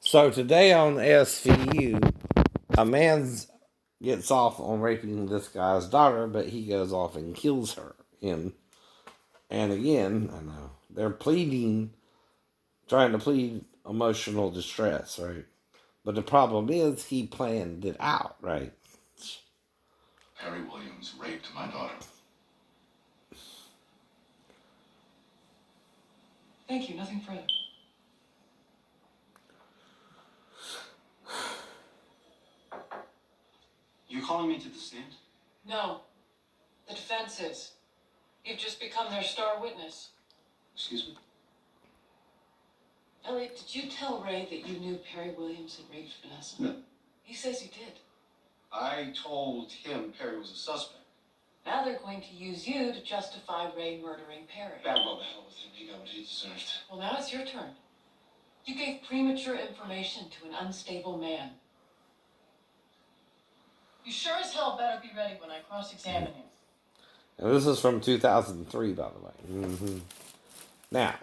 So today on SVU, a man gets off on raping this guy's daughter, but he goes off and kills him. And again, I know they're trying to plead emotional distress, right? But the problem is he planned it out, right? Perry Williams raped my daughter. Thank you, nothing further. You calling me to the stand? No, the defense is. You've just become their star witness. Excuse me? Elliot, did you tell Ray that you knew Perry Williams had raped Vanessa? No. He says you did. I told him Perry was a suspect. Now they're going to use you to justify Ray murdering Perry. Bagwell the hell with him. He got what he deserved. Well, now it's your turn. You gave premature information to an unstable man. You sure as hell better be ready when I cross-examine you. And this is from 2003, by the way. Now,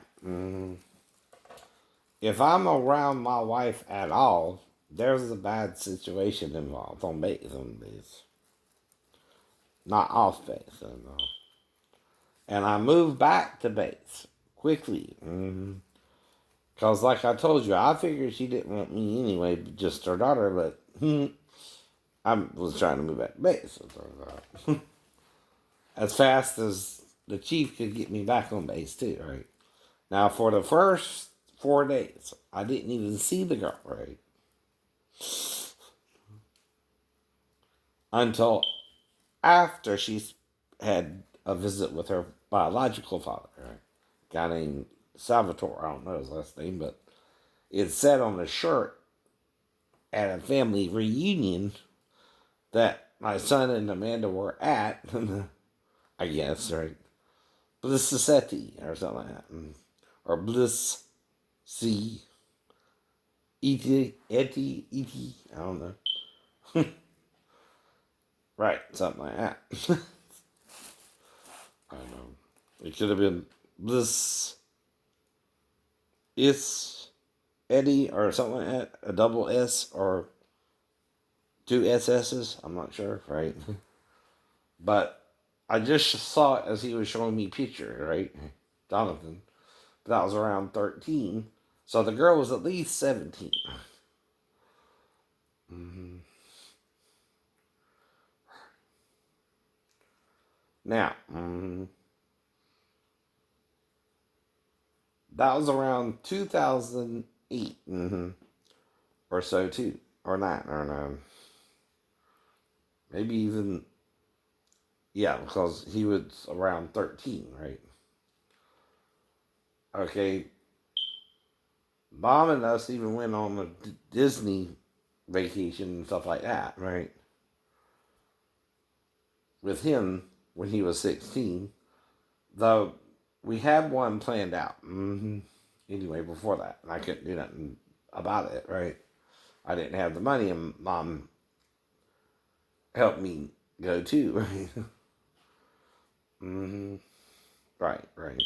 if I'm around my wife at all, there's a bad situation involved on base. Not off base. And I moved back to base quickly. Because, like I told you, I figured she didn't want me anyway, just her daughter, but I was trying to move back to base. As fast as the chief could get me back on base, too, right? Now, for the first 4 days, I didn't even see the girl, right? Until after she had a visit with her biological father, right? A guy named Salvatore, I don't know his last name, but it said on the shirt at a family reunion that my son and Amanda were at, I guess, right? Blissetti or something like that. Or Bliss C. E.T. I don't know. Right, something like that. I don't know. It could have been Bliss Is Eddie or something like that. A double S or two SS's. I'm not sure, right? But I just saw it as he was showing me picture, right? Jonathan. That was around 13. So the girl was at least 17. Now, that was around 2008 or so too. Or not, or no. Maybe even, yeah, because he was around 13, right? Okay, Mom and us even went on a Disney vacation and stuff like that, right? With him when he was 16. Though we had one planned out. Anyway, before that, and I couldn't do nothing about it, right? I didn't have the money, and Mom helped me go too, right? Right.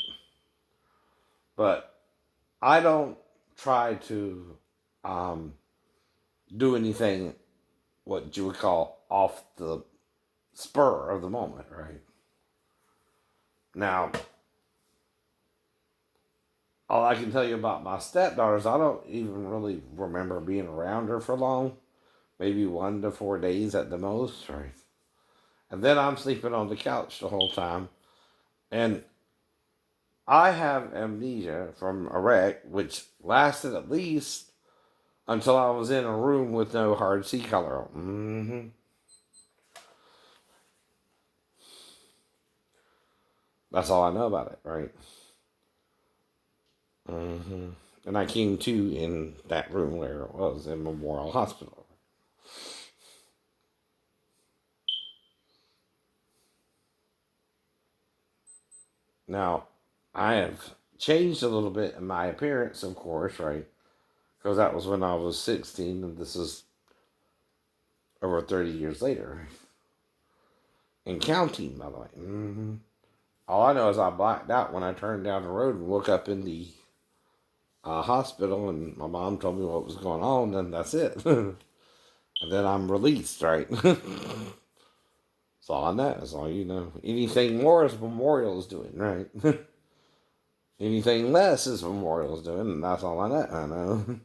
But I don't try to do anything what you would call off the spur of the moment, right? Now, all I can tell you about my stepdaughters, I don't even really remember being around her for long. Maybe 1 to 4 days at the most, right? And then I'm sleeping on the couch the whole time. And I have amnesia from a wreck, which lasted at least until I was in a room with no hard sea color on. That's all I know about it, right? And I came to in that room where it was in Memorial Hospital. Now, I have changed a little bit in my appearance, of course, right? Because that was when I was 16, and this is over 30 years later. And counting, by the way. All I know is I blacked out when I turned down the road and woke up in the hospital, and my mom told me what was going on, and that's it. And then I'm released, right? That's all I know. That's all you know. Anything more is Memorial's doing, right? Anything less is Memorial's doing, and that's all I know.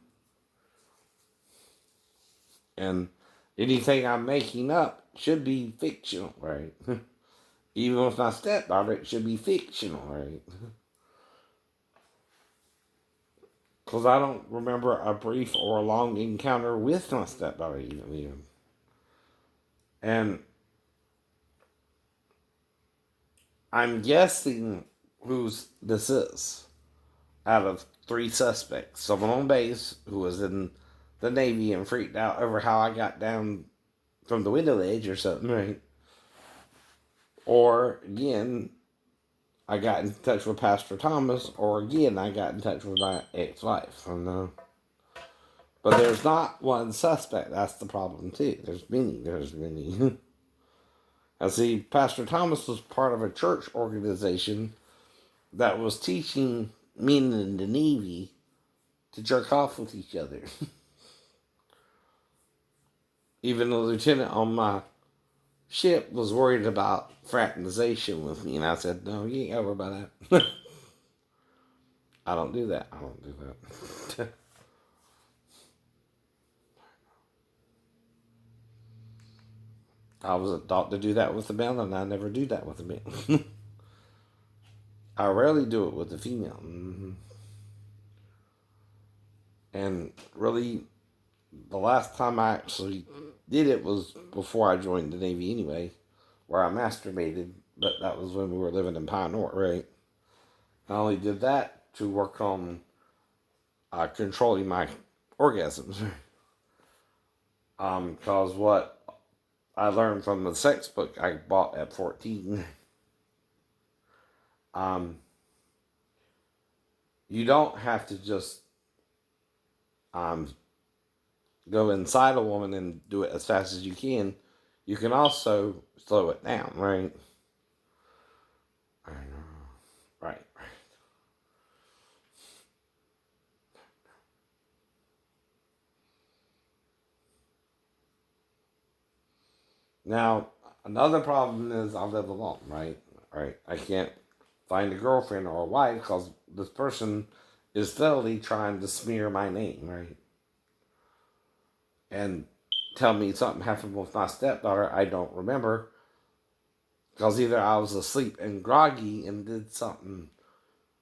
And anything I'm making up should be fictional, right? Even with my stepdaughter, it should be fictional, right? Because I don't remember a brief or a long encounter with my stepdaughter, even. And I'm guessing whose this is out of 3 suspects. Someone on base who was in the Navy and freaked out over how I got down from the window ledge or something, right? Or, again, I got in touch with Pastor Thomas, or again, I got in touch with my ex-wife. But there's not one suspect. That's the problem, too. There's many. And see, Pastor Thomas was part of a church organization that was teaching men in the Navy to jerk off with each other. Even the lieutenant on my ship was worried about fraternization with me, and I said, no, you ain't over by that. I don't do that. I was taught to do that with the male, and I never do that with the male. I rarely do it with the female. And really, the last time I actually did it was before I joined the Navy anyway, where I masturbated, but that was when we were living in Pine North, right? I only did that to work on controlling my orgasms. Because what I learned from the sex book I bought at 14, you don't have to just go inside a woman and do it as fast as you can. You can also slow it down, right? Right. Now, another problem is I live alone, right? Right. I can't find a girlfriend or a wife because this person is steadily trying to smear my name, right? And tell me something happened with my stepdaughter I don't remember because either I was asleep and groggy and did something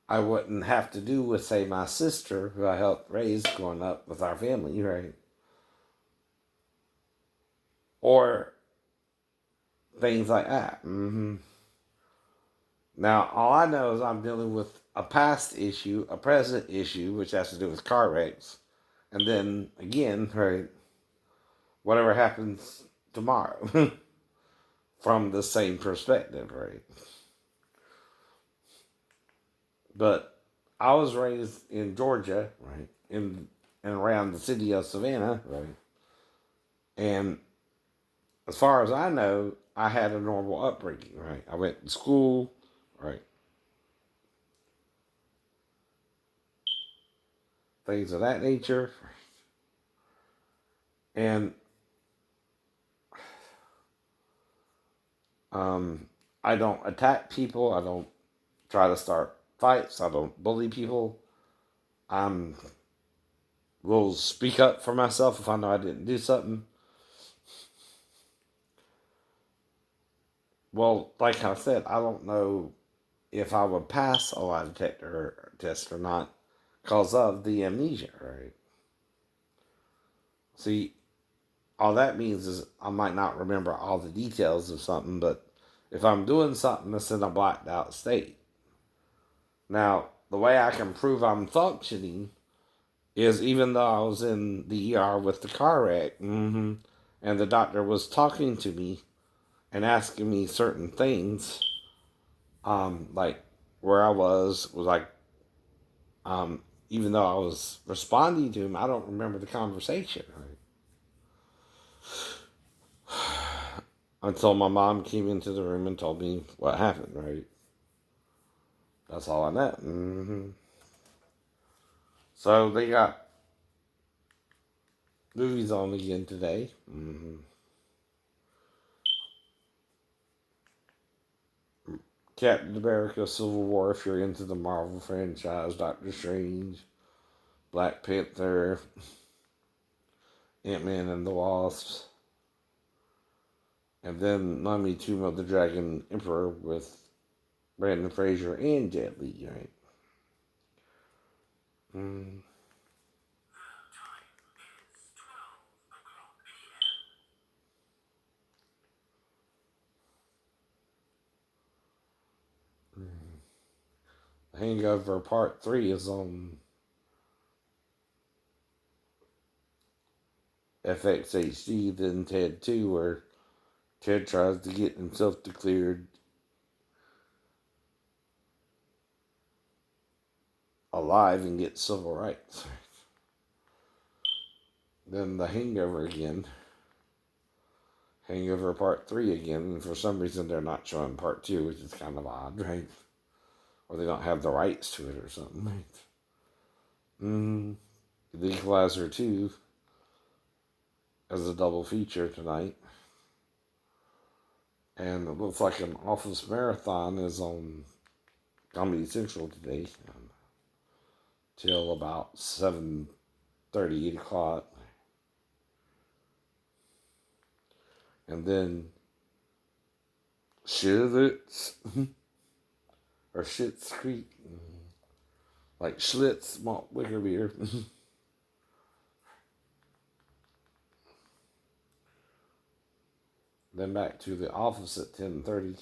I wouldn't have to do with, say, my sister, who I helped raise growing up with our family, right? Or things like that. Now, all I know is I'm dealing with a past issue, a present issue, which has to do with car wrecks, and then, again, right, whatever happens tomorrow from the same perspective, right? But I was raised in Georgia, right, in and around the city of Savannah, right? And as far as I know, I had a normal upbringing, right? I went to school, right? Things of that nature. And I don't attack people. I don't try to start fights. I don't bully people. I will speak up for myself if I know I didn't do something. Well, like I said, I don't know if I would pass a lie detector test or not because of the amnesia, right? See, all that means is I might not remember all the details of something, but if I'm doing something that's in a blacked out state. Now, the way I can prove I'm functioning is even though I was in the ER with the car wreck, and the doctor was talking to me and asking me certain things, like where I was like, even though I was responding to him, I don't remember the conversation, right? Until my mom came into the room and told me what happened, right? That's all I know. So they got movies on again today. Captain America: Civil War, if you're into the Marvel franchise, Doctor Strange, Black Panther, Ant-Man and the Wasp, and then Mummy: Tomb of the Dragon Emperor with Brandon Fraser and Jet Li, right? Hangover Part 3 is on FX HD, then Ted 2, where Ted tries to get himself declared alive and get civil rights. Then The Hangover again. Hangover Part 3 again, and for some reason they're not showing Part 2, which is kind of odd, right? Or they don't have the rights to it or something, right? The Equalizer 2 as a double feature tonight. And it looks like an Office Marathon is on Comedy Central today till about 7:30, 8 o'clock. And then Schlitz or Schitt's Creek, like Schlitz malt liquor beer. Then back to The Office at 10:30.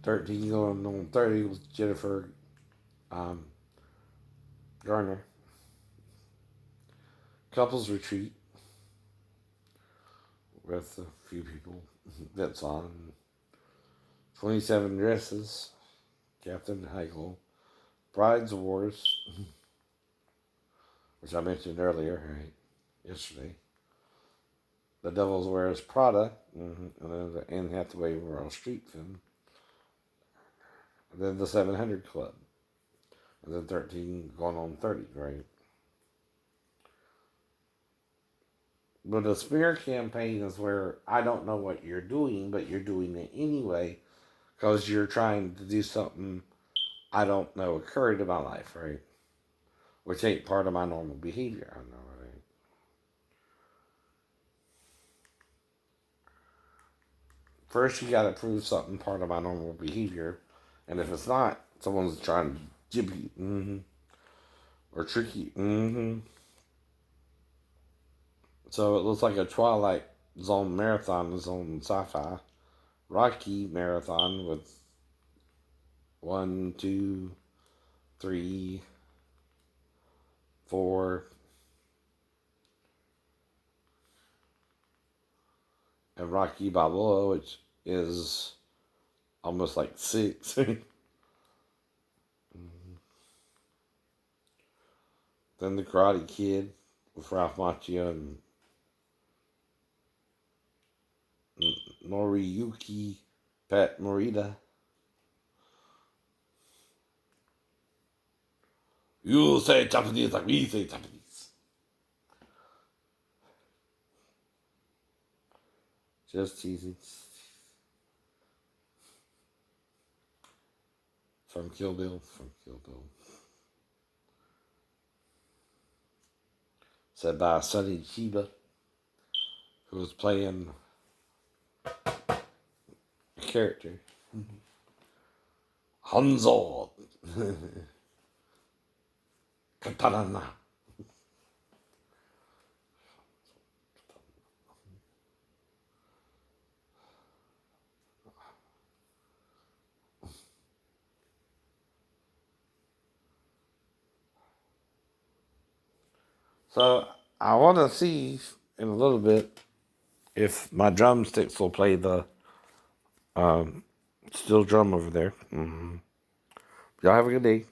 '13 going on 30 with Jennifer Garner. Couples Retreat with a few people that's on. 27 Dresses, Captain Heigl. Brides Wars, which I mentioned earlier, right? Yesterday. The Devil Wears Prada, and then the Anne Hathaway Meryl Streep film. And then the 700 Club. And then 13 going on 30, right? But the smear campaign is where I don't know what you're doing, but you're doing it anyway because you're trying to do something I don't know occurred in my life, right? Which ain't part of my normal behavior, I know, right? First, you gotta prove something part of my normal behavior, and if it's not, someone's trying to jib you, or trick you, So it looks like a Twilight Zone marathon is on Sci-Fi. Rocky marathon with 1, 2, 3, 4, and Rocky Balboa, which is almost like 6. Then the Karate Kid with Ralph Macchio and Noriyuki Pat Morita. You say Japanese like we say Japanese. Just teasing. From Kill Bill. Said by Sonny Chiba, who was playing a character. Hanzo. Katana. So I want to see in a little bit if my drumsticks will play the steel drum over there. Y'all have a good day.